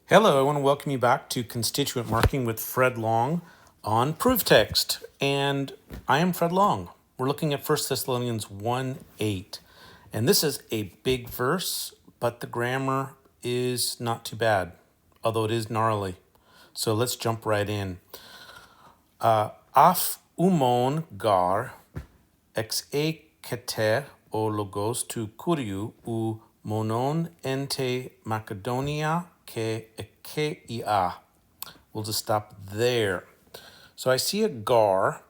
Hello, I want to welcome you back to Constituent Marking with Fred Long on Proof Text. And I am Fred Long. We're looking at 1 Thessalonians 1:8. And this is a big verse, but the grammar is not too bad, although it is gnarly. So let's jump right in. Af umon gar ex ekete o logos tu kuriou ou monon ente Macedonia ke ekeia. We'll just stop there. So I see a gar,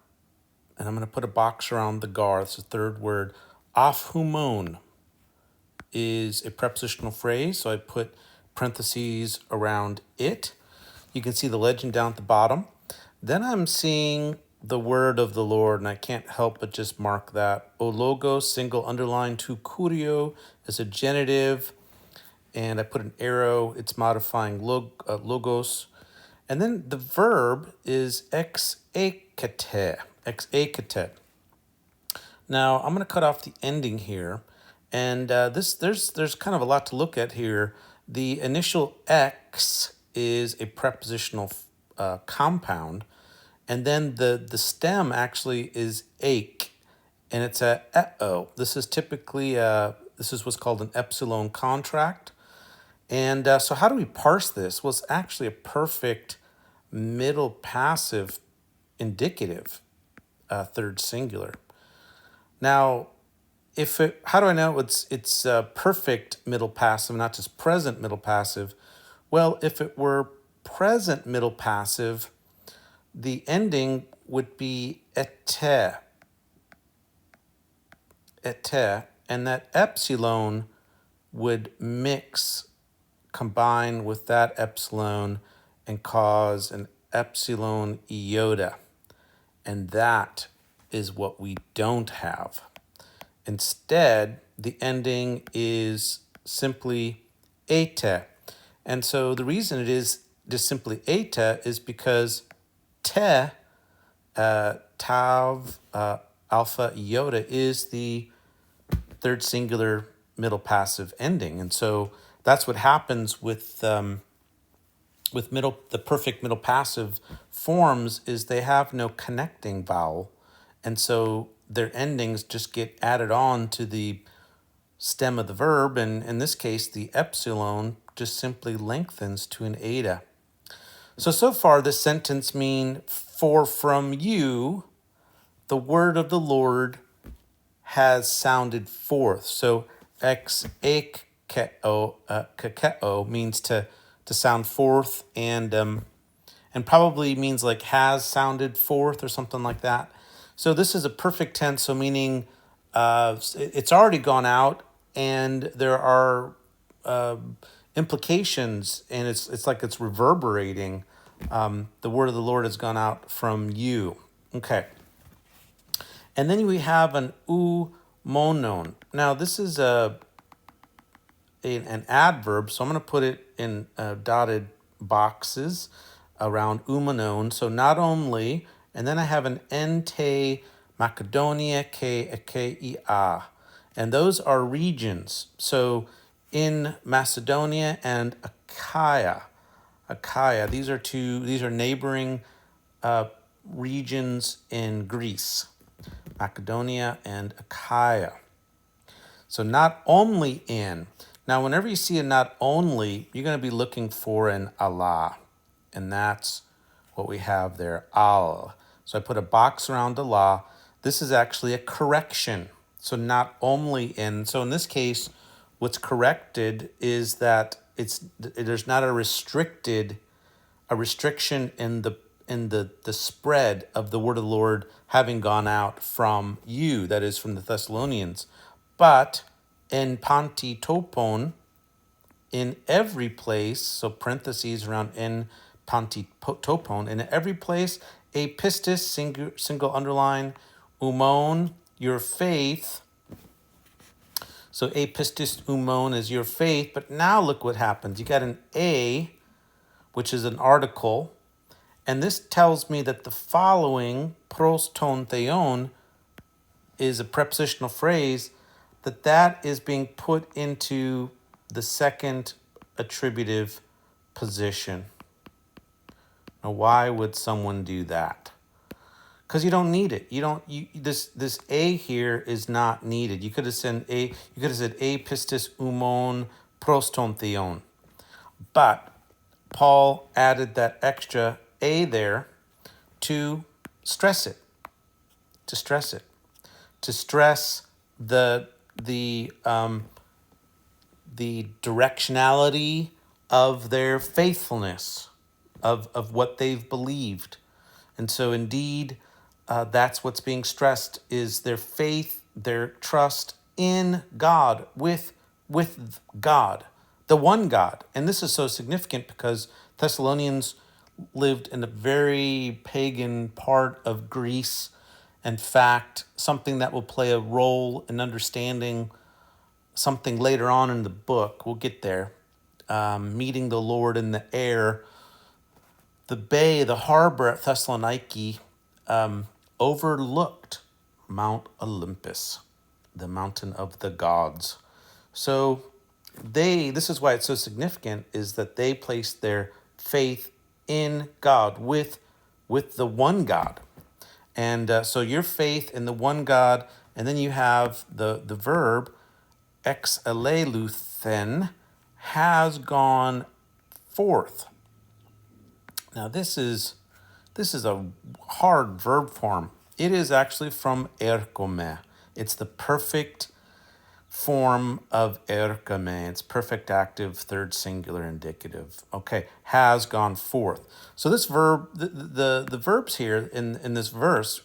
and I'm going to put a box around the gar. That's the third word. Af humon is a prepositional phrase, so I put parentheses around it. You can see the legend down at the bottom. Then I'm seeing the word of the Lord, and I can't help but just mark that. O logos, single underline, tu kurio is a genitive, and I put an arrow. It's modifying logos. And then the verb is ex ekete. Now, I'm going to cut off the ending here. And there's kind of a lot to look at here. The initial ex is a prepositional compound. And then the stem actually is ake. And it's a e-o. This is typically, this is what's called an epsilon contract. And so how do we parse this? Well, it's actually a perfect middle passive indicative, third singular. Now, how do I know it's perfect middle passive, not just present middle passive? Well, if it were present middle passive, the ending would be ete, and that epsilon would combine with that epsilon and cause an epsilon iota. And that is what we don't have. Instead, the ending is simply eta. And so the reason it is just simply eta is because te, tav, alpha, iota is the third singular middle passive ending. And so that's what happens with the perfect middle passive forms is they have no connecting vowel. And so their endings just get added on to the stem of the verb. And in this case, the epsilon just simply lengthens to an eta. So far, this sentence means, for from you, the word of the Lord has sounded forth. So ex ekeo means to sound forth, and probably means like has sounded forth or something like that. So this is a perfect tense, so meaning it's already gone out, and there are implications, and it's like it's reverberating. The word of the Lord has gone out from you. Okay. And then we have an monon. Now this is an adverb, so I'm going to put it in dotted boxes around umonon. So not only, and then I have an ente Macedonia ke ekeia, and those are regions. So in Macedonia and Achaia, these are neighboring regions in Greece. Macedonia and Achaia. So not only in. Now, whenever you see a not only, you're going to be looking for an Allah. And that's what we have there, al. So I put a box around Allah. This is actually a correction. So not only in. So in this case, what's corrected is that there's not a restriction in the spread of the word of the Lord having gone out from you, that is from the Thessalonians. But in pantitopon, in every place, so parentheses around in pantitopon, in every place, a pistis, single underline, umon, your faith. So a pistis umon is your faith, but now look what happens. You got an a, which is an article, and this tells me that the following, pros ton theon, is a prepositional phrase, that is being put into the second attributive position. Now, why would someone do that? Because you don't need it. You don't. This a here is not needed. You could have said a. You could have said a pistis umon proston theon, but Paul added that extra a there to stress it. To stress it. To stress the directionality of their faithfulness, of what they've believed. And so indeed, that's what's being stressed is their faith, their trust in God, with God, the one God. And this is so significant because Thessalonians lived in a very pagan part of Greece. In fact, something that will play a role in understanding something later on in the book, we'll get there, meeting the Lord in the air. The bay, the harbor at Thessaloniki, overlooked Mount Olympus, the mountain of the gods. So this is why it's so significant, is that they placed their faith in God, with the one God. And so your faith in the one God, and then you have the verb ex eleluthen, has gone forth. Now this is a hard verb form. It is actually from ergome. It's the perfect form of ergome. It's perfect active, third singular indicative. Okay, has gone forth. So this verb, the verbs here in this verse,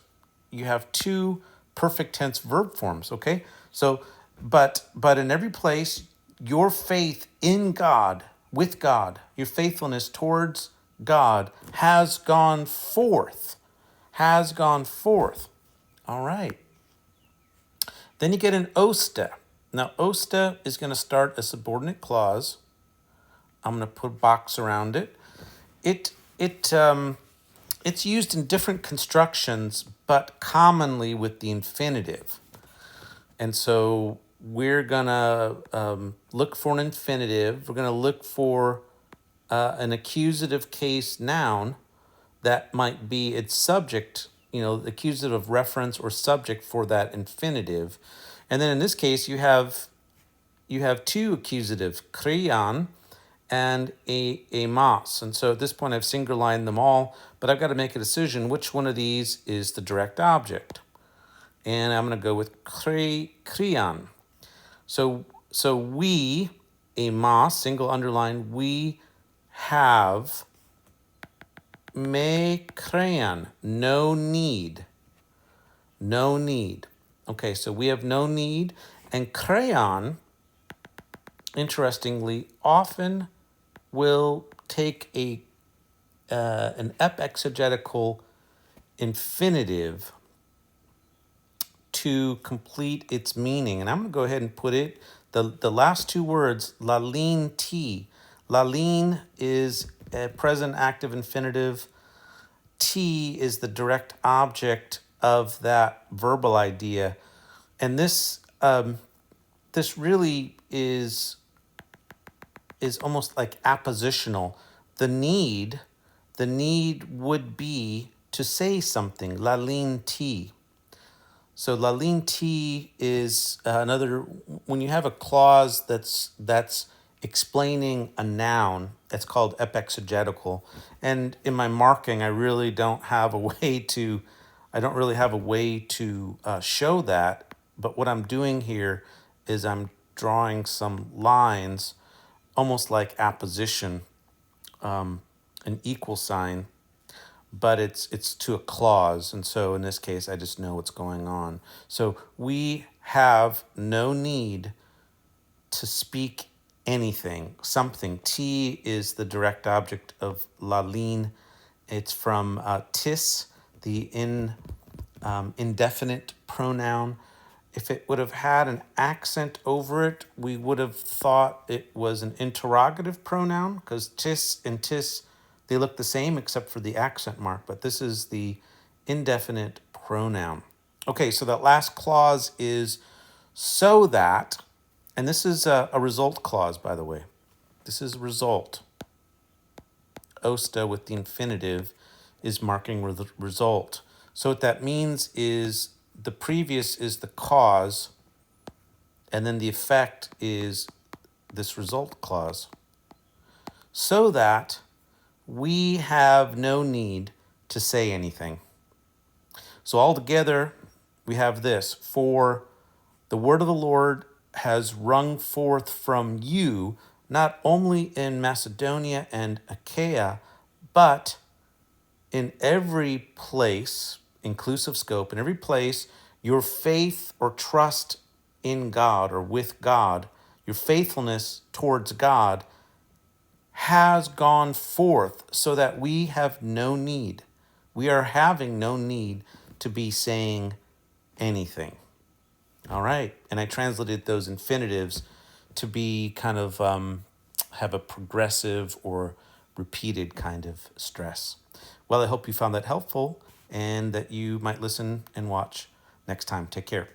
you have two perfect tense verb forms. Okay, so but in every place, your faith in God, with God, your faithfulness towards God has gone forth. Has gone forth. All right. Then you get an osta. Now, osta is going to start a subordinate clause. I'm going to put a box around it. It's used in different constructions, but commonly with the infinitive. And so we're going to look for an infinitive. We're going to look for an accusative case noun that might be its subject, the accusative reference or subject for that infinitive. And then in this case, you have two accusatives, krian and a mas. And so at this point, I've single lined them all, but I've got to make a decision which one of these is the direct object. And I'm going to go with krian. So we, a mas, single underline, we have me krian, no need. No need. Okay, so we have no need. And crayon, interestingly, often will take an epexegetical infinitive to complete its meaning. And I'm going to go ahead and put it, the last two words, lalin t. Lalin is a present active infinitive. T is the direct object of that verbal idea. And this really is almost like appositional. The need would be to say something, lalin t. So lalin t is another, when you have a clause that's explaining a noun, that's called epexegetical. And in my marking, I really don't have a way to show that. But what I'm doing here is I'm drawing some lines, almost like apposition, an equal sign, but it's to a clause. And so in this case, I just know what's going on. So we have no need to speak anything, something. T is the direct object of lalin. It's from tis, the indefinite pronoun. If it would have had an accent over it, we would have thought it was an interrogative pronoun, because tis and tis, they look the same except for the accent mark, but this is the indefinite pronoun. Okay, so that last clause is so that, and this is a result clause, by the way. This is result. osta with the infinitive is marking the result. So what that means is the previous is the cause, and then the effect is this result clause. So that we have no need to say anything. So altogether, we have this. For the word of the Lord has rung forth from you, not only in Macedonia and Achaia, but in every place, inclusive scope, in every place, your faith or trust in God or with God, your faithfulness towards God has gone forth so that we have no need. We are having no need to be saying anything. All right. And I translated those infinitives to be kind of have a progressive or repeated kind of stress. Well, I hope you found that helpful and that you might listen and watch next time. Take care.